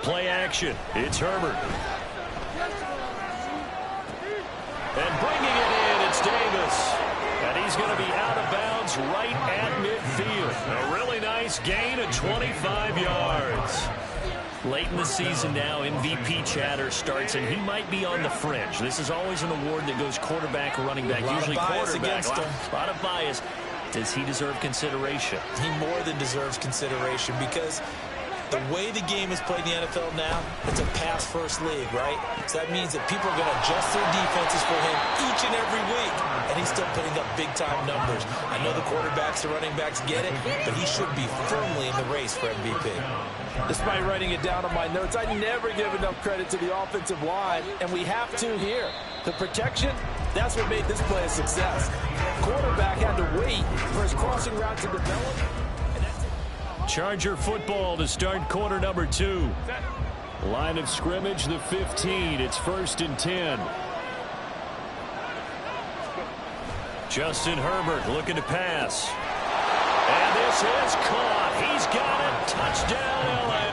play action. It's Herbert. And bringing it in, it's Davis. And he's going to be out of bounds right at midfield. A really nice gain of 25 yards. Late in the season now, MVP chatter starts, and he might be on the fringe. This is always an award that goes quarterback, running back, usually quarterback. A lot of bias. Does he deserve consideration? He more than deserves consideration because the way the game is played in the NFL now, it's a pass-first league, right? So that means that people are going to adjust their defenses for him each and every week, and he's still putting up big-time numbers. I know the quarterbacks, the running backs get it, but he should be firmly in the race for MVP. Despite writing it down on my notes, I never give enough credit to the offensive line, and we have to here. The protection, that's what made this play a success. Quarterback had to wait for his crossing route to develop. Charger football to start quarter number 2. Line of scrimmage, the 15. It's 1st and 10. Justin Herbert looking to pass. And this is caught. He's got it. Touchdown, LA.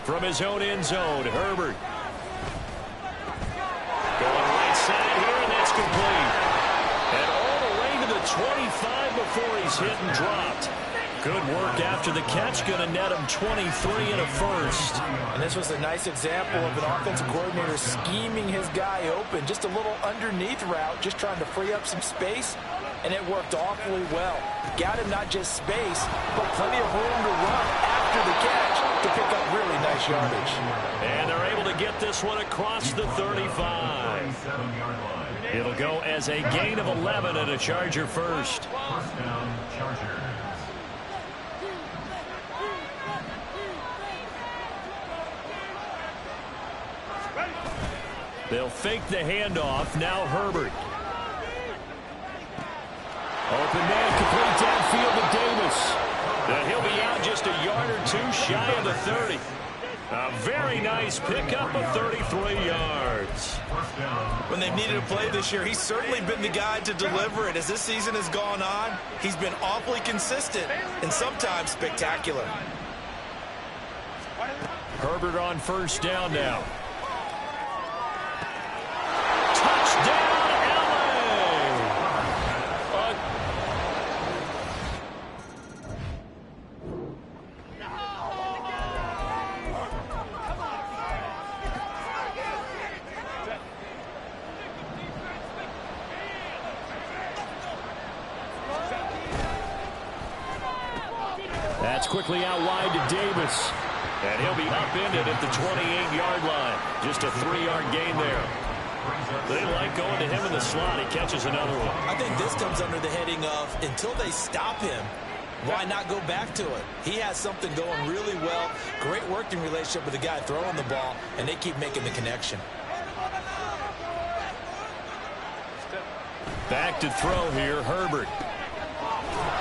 From his own end zone, Herbert. Going right side here, and that's complete. And all the way to the 25 before he's hit and dropped. Good work after the catch. Going to net him 23 and a first. And this was a nice example of an offensive coordinator scheming his guy open. Just a little underneath route, just trying to free up some space. And it worked awfully well. Got him not just space, but plenty of room to run after the catch to pick up really nice yardage. And they're able to get this one across the 35. It'll go as a gain of 11 and a Charger first. First down, Chargers. They'll fake the handoff. Now Herbert. Open man, complete downfield to Davis. And he'll be out just a yard or two shy of the 30. A very nice pickup of 33 yards. When they've needed a play this year, he's certainly been the guy to deliver it. As this season has gone on, he's been awfully consistent and sometimes spectacular. Herbert on first down now. Touchdown, That's quickly out wide to Davis. And he'll be upended at the 28-yard line. Just a 3-yard gain there. They like going to him in the slot. He catches another one. I think this comes under the heading of until they stop him, why not go back to it? He has something going really well. Great working relationship with the guy throwing the ball, and they keep making the connection. Back to throw here, Herbert.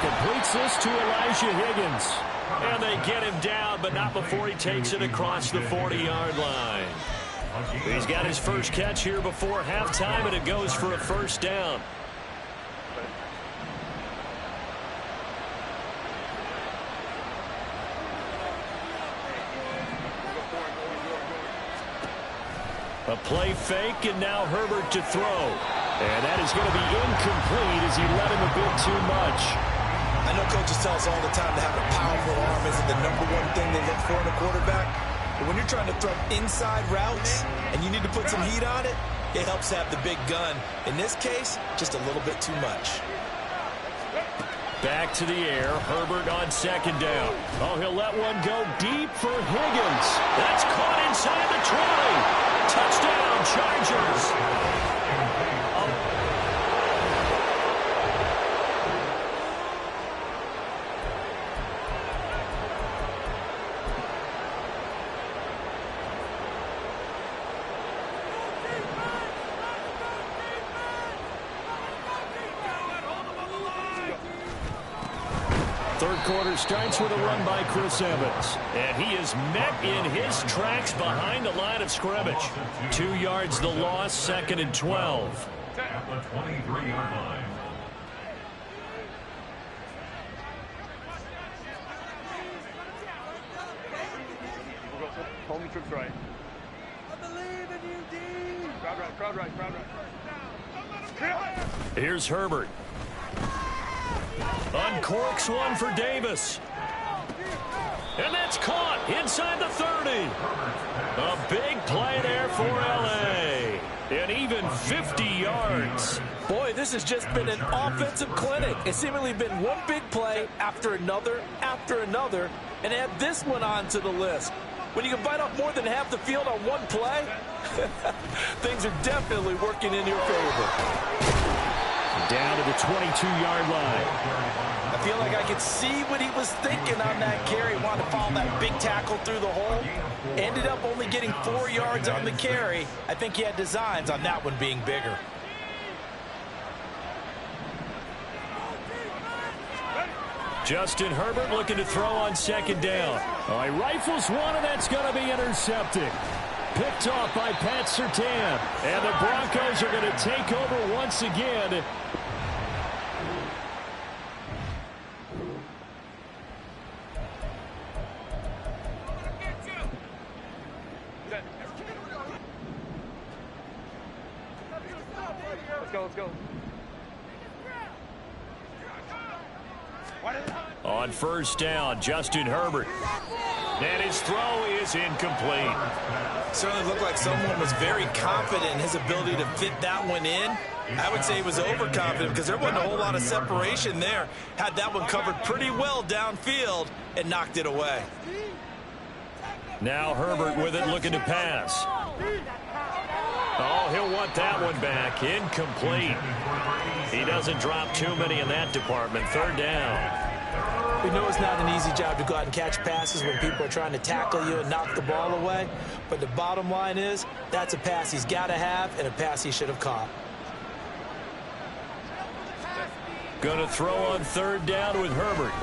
Completes this to Elijah Higgins. And they get him down, but not before he takes it across the 40-yard line. He's got his first catch here before halftime, and it goes for a first down. A play fake, and now Herbert to throw. And that is going to be incomplete as he let him a bit too much. I know coaches tell us all the time to have a powerful arm isn't the #1 thing they look for in a quarterback. But when you're trying to throw inside routes and you need to put some heat on it, it helps have the big gun. In this case, just a little bit too much. Back to the air. Herbert on second down. Oh, he'll let one go deep for Higgins. That's caught inside the 20. Touchdown, Chargers. quarter starts with a run by Chris Evans. And he is met in his tracks behind the line of scrimmage. 2 yards the loss, 2nd and 12. At the 23-yard line. Hold me trips right. I believe in you, D. Crowd right, crowd right, crowd right. Here's Herbert. Uncorks one for Davis. And that's caught inside the 30. A big play there for L.A. And even 50 yards. Boy, this has just been an offensive clinic. It's seemingly been one big play after another, and add this one onto the list. When you can bite off more than half the field on one play, things are definitely working in your favor. Down to the 22-yard line. I feel like I could see what he was thinking on that carry. Wanted to follow that big tackle through the hole. Ended up only getting 4 yards on the carry. I think he had designs on that one being bigger. Justin Herbert looking to throw on 2nd down. He rifles one, and that's going to be intercepted. Picked off by Pat Surtain. And the Broncos are going to take over once again. Let's go. On 1st down, Justin Herbert. And his throw is incomplete. Certainly looked like someone was very confident in his ability to fit that one in. I would say he was overconfident because there wasn't a whole lot of separation there. Had that one covered pretty well downfield and knocked it away. Now Herbert with it, looking to pass. Oh, he'll want that one back. Incomplete. He doesn't drop too many in that department. 3rd down. We know it's not an easy job to go out and catch passes when people are trying to tackle you and knock the ball away. But the bottom line is that's a pass he's got to have and a pass he should have caught. Going to throw on 3rd down with Herbert.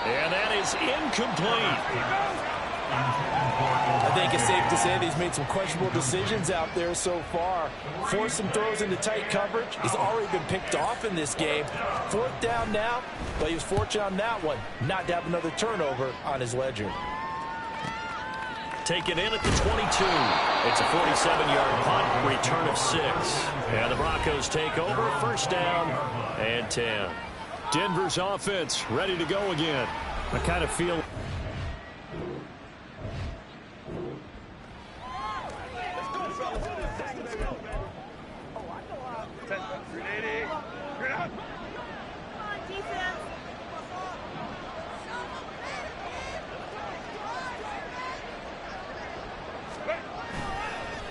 And that is incomplete. I think it's safe to say that he's made some questionable decisions out there so far. Forced some throws into tight coverage. He's already been picked off in this game. 4th down now, but he was fortunate on that one not to have another turnover on his ledger. Taken in at the 22. It's a 47-yard punt, return of 6. And the Broncos take over, 1st down and 10. Denver's offense ready to go again. I kind of feel...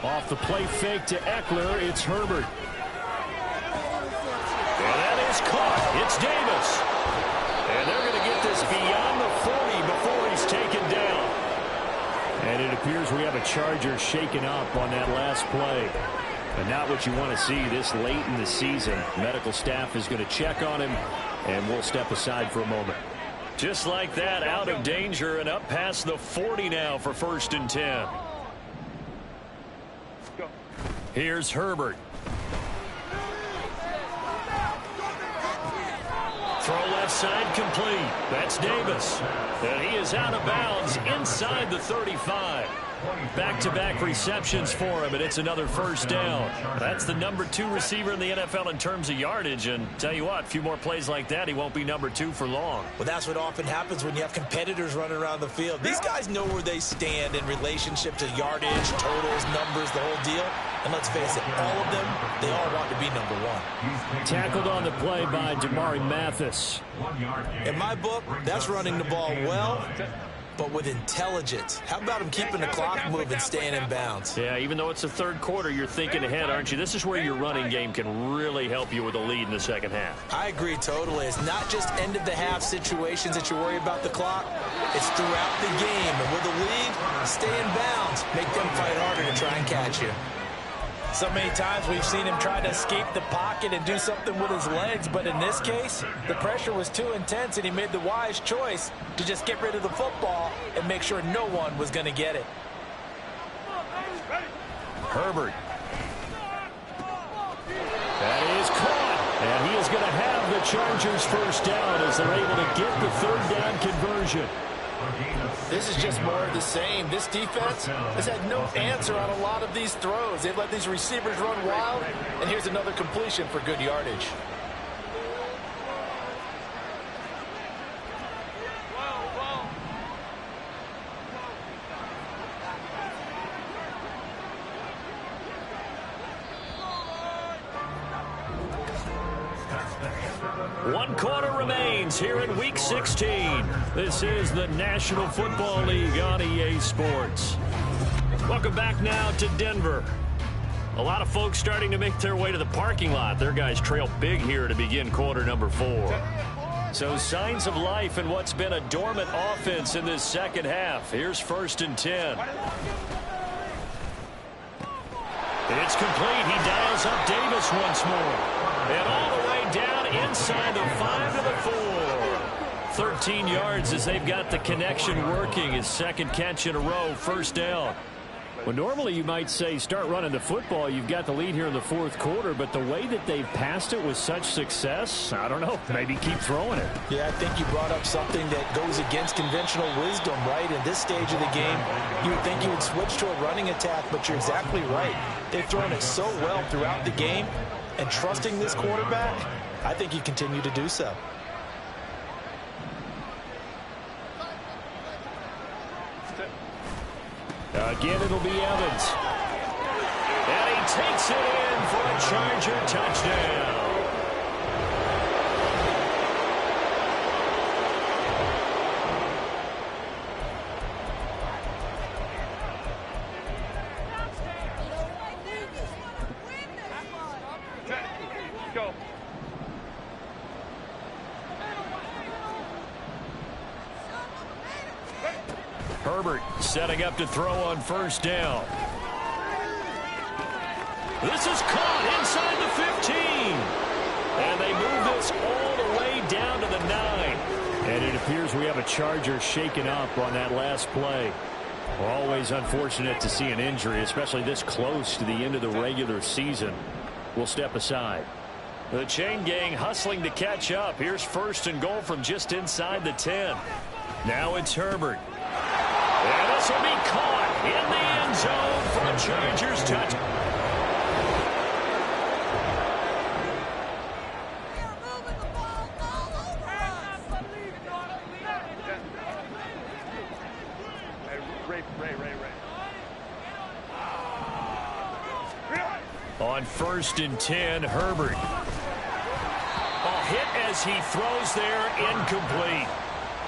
Off the play fake to Eckler, it's Herbert. And that is caught. It's Davis. And they're going to get this beyond the 40 before he's taken down. And it appears we have a Charger shaken up on that last play. And not what you want to see this late in the season. Medical staff is going to check on him, and we'll step aside for a moment. Just like that, out of danger and up past the 40 now for 1st and 10. Here's Herbert. Throw left side complete. That's Davis. And he is out of bounds inside the 35. Back-to-back receptions for him, and it's another 1st down. That's the number 2 receiver in the NFL in terms of yardage, and tell you what, a few more plays like that, he won't be number 2 for long. Well, that's what often happens when you have competitors running around the field. These guys know where they stand in relationship to yardage, totals, numbers, the whole deal. And let's face it, all of them, they all want to be number 1. Tackled on the play by Damari Mathis. In my book, that's running the ball well, but with intelligence. How about him keeping the clock moving, staying in bounds? Yeah, even though it's the 3rd quarter, you're thinking ahead, aren't you? This is where your running game can really help you with a lead in the 2nd half. I agree totally. It's not just end-of-the-half situations that you worry about the clock. It's throughout the game. And with a lead, stay in bounds. Make them fight harder to try and catch you. So many times we've seen him try to escape the pocket and do something with his legs, but in this case, the pressure was too intense and he made the wise choice to just get rid of the football and make sure no one was going to get it. Herbert. That is caught. And he is going to have the Chargers first down as they're able to get the third down conversion. This is just more of the same. This defense has had no answer on a lot of these throws. They've let these receivers run wild, and here's another completion for good yardage. One quarter remains here in Week 16. This is the National Football League on EA Sports. Welcome back now to Denver. A lot of folks starting to make their way to the parking lot. Their guys trail big here to begin quarter number 4. So signs of life in what's been a dormant offense in this second half. Here's 1st and 10. It's complete. He dials up Davis once more. And all the way down inside the 5 to the 4. 13 yards as they've got the connection working. His second catch in a row, first down. Well, normally you might say start running the football. You've got the lead here in the 4th quarter, but the way that they've passed it with such success, I don't know, maybe keep throwing it. Yeah, I think you brought up something that goes against conventional wisdom, right? In this stage of the game, you would think you would switch to a running attack, but you're exactly right. They've thrown it so well throughout the game, and trusting this quarterback, I think you continue to do so. Again, it'll be Evans. And he takes it in for a Charger touchdown. Go. Herbert setting up to throw on first down. This is caught inside the 15. And they move this all the way down to the 9. And it appears we have a Charger shaken up on that last play. We're always unfortunate to see an injury, especially this close to the end of the regular season. We'll step aside. The chain gang hustling to catch up. Here's 1st and goal from just inside the 10. Now it's Herbert. And this will be caught in the end zone for a Chargers touchdown. On 1st and 10, Herbert. A hit as he throws there, incomplete.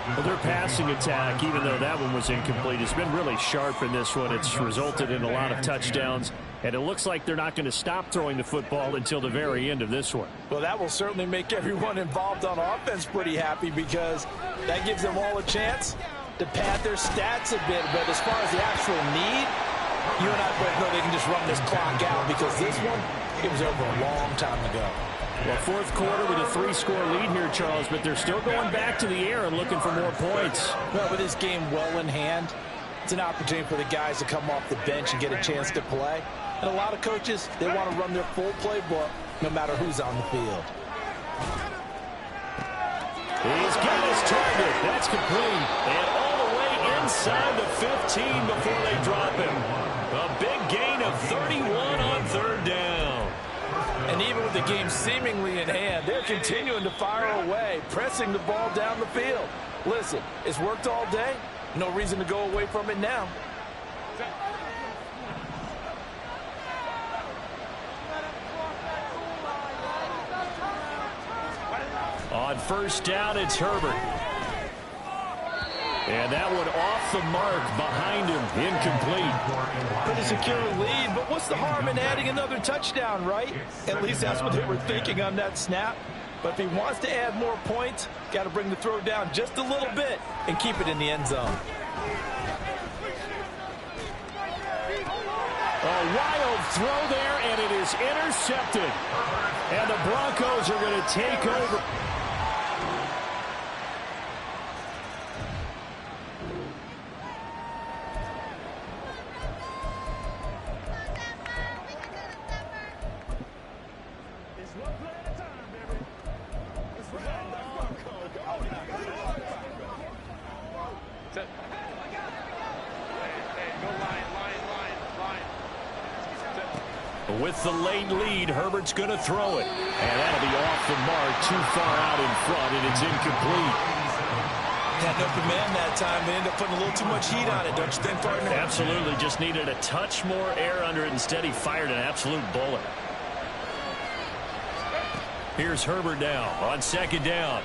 Well, their passing attack, even though that one was incomplete, has been really sharp in this one. It's resulted in a lot of touchdowns, and it looks like they're not going to stop throwing the football until the very end of this one. Well, that will certainly make everyone involved on offense pretty happy because that gives them all a chance to pad their stats a bit. But as far as the actual need, you and I both know they can just run this clock out because this one, it was over a long time ago. Well, 4th quarter with a 3-score lead here, Charles, but they're still going back to the air and looking for more points. Well, with this game well in hand, it's an opportunity for the guys to come off the bench and get a chance to play. And a lot of coaches, they want to run their full playbook no matter who's on the field. He's got his target. That's complete. And all the way inside the 15 before they drop him. A big gain of 31 on 3rd down. And even with the game seemingly in hand, they're continuing to fire away, pressing the ball down the field. Listen, it's worked all day. No reason to go away from it now. On 1st down, it's Herbert. And that one off the mark behind him, incomplete. Pretty secure lead, but what's the harm in adding another touchdown, right? At least that's what they were thinking on that snap. But if he wants to add more points, got to bring the throw down just a little bit and keep it in the end zone. Oh, a wild throw there, and it is intercepted. And the Broncos are going to take over. With the late lead, Herbert's going to throw it. And that'll be off the mark, too far out in front, and it's incomplete. Had no command that time. They ended up putting a little too much heat on it, don't you think, partner? Absolutely. Just needed a touch more air under it. Instead, he fired an absolute bullet. Here's Herbert now on second down.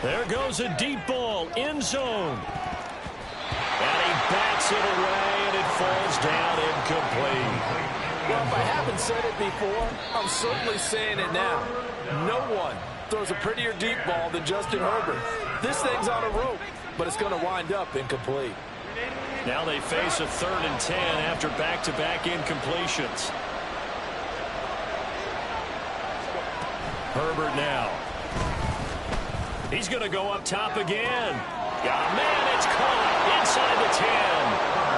There goes a deep ball, end zone. And he bats it away, and it falls down incomplete. Well, if I haven't said it before, I'm certainly saying it now. No one throws a prettier deep ball than Justin Herbert. This thing's on a rope, but it's going to wind up incomplete. Now they face a 3rd and 10 after back-to-back incompletions. Herbert now. He's going to go up top again. Oh, man, it's caught inside the 10.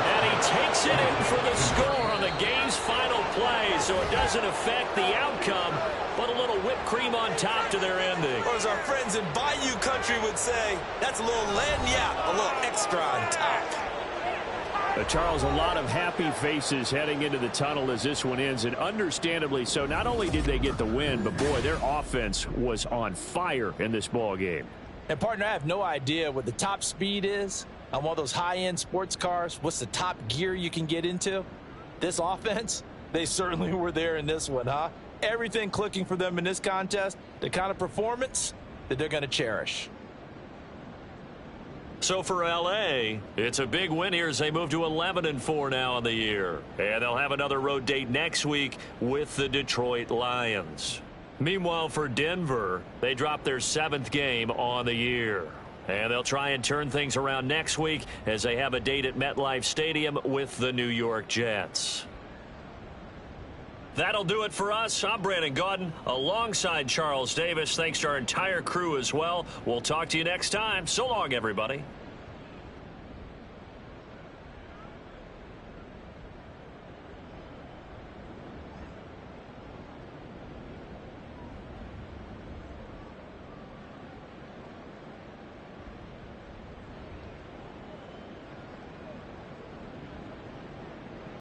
And he takes it in for the score on the game's final play, so it doesn't affect the outcome, but a little whipped cream on top to their ending. Or as our friends in Bayou Country would say, that's a little lagniappe, a little extra on top. Charles, a lot of happy faces heading into the tunnel as this one ends, and understandably so. Not only did they get the win, but, boy, their offense was on fire in this ball game. And, partner, I have no idea what the top speed is on one of those high-end sports cars. What's the top gear you can get into? This offense, they certainly were there in this one, huh? Everything clicking for them in this contest, the kind of performance that they're going to cherish. So for L.A., it's a big win here as they move to 11-4 now on the year. And they'll have another road date next week with the Detroit Lions. Meanwhile, for Denver, they dropped their 7th game on the year. And they'll try and turn things around next week as they have a date at MetLife Stadium with the New York Jets. That'll do it for us. I'm Brandon Gaudin alongside Charles Davis. Thanks to our entire crew as well. We'll talk to you next time. So long, everybody.